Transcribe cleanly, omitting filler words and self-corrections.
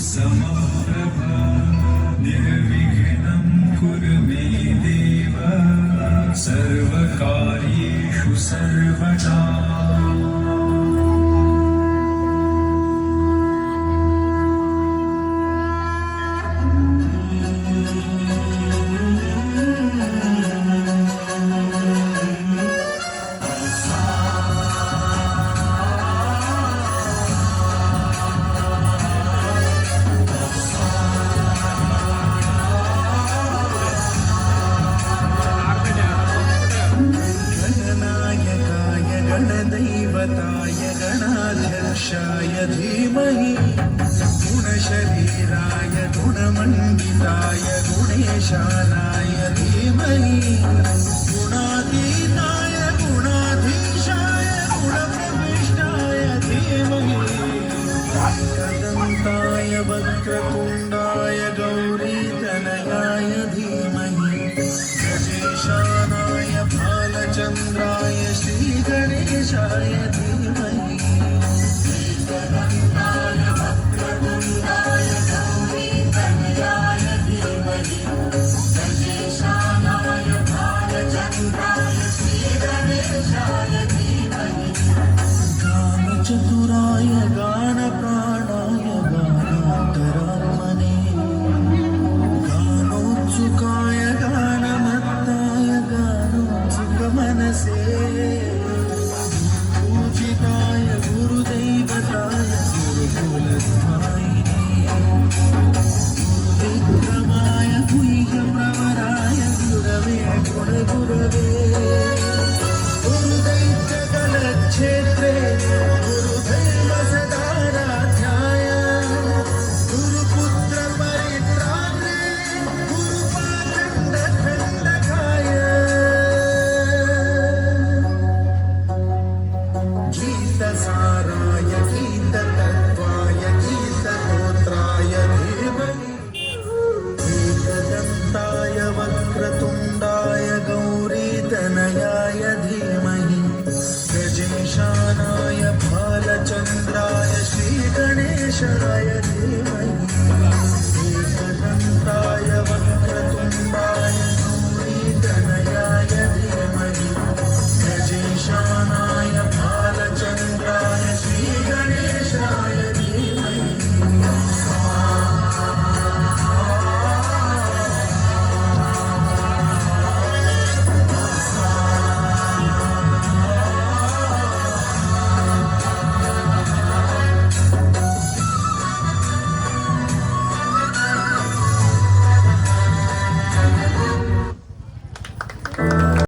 समप्रभ निर्विघ्नं कुरु मे देव सर्वकार्येषु सर्वदा। गणदैवताय गणाध्यक्षाय धीमहि गुणशरीराय गुणमण्डिताय गुणेशानाय धीमहि गुणातीताय गुणाधीशाय गुणप्रविष्टाय धीमहि एकदन्ताय वक्रतुण्डाय गौरीतनयाय धीमहि गजेशानाय भालचन्द्राय श्रीगणेशाय धीमहि एकदन्ताय वक्रतुण्डाय गौरीतनयाय धीमहि गजेशानाय भालचन्द्राय श्रीगणेशाय धीमहि गानचतुराय गानप्राणाय गानान्तरात्मने गानोत्सुकाय गानमत्ताय गानोत्सुकमनसे पूजिताय गुरुदैवताय गुरुकुलस्थायिने गुरुविक्रमाय गुह्यप्रवराय गुरवे गुणगुरवे गुरुदैत्यकलक्षेत्रे गुरुदैव सदाराध्याय गुरुपुत्रपरित्रात्रे गुरुपाखण्डखण्डकाय गीतसाराय गीततत्त्वाय गीतगोत्राय धीमहि एकदन्ताय वक्रतुण्डाय गौरीतनयाय धीमहि गजेशानाय भालचन्द्राय श्रीगणेशाय धीमहि एकदन्ताय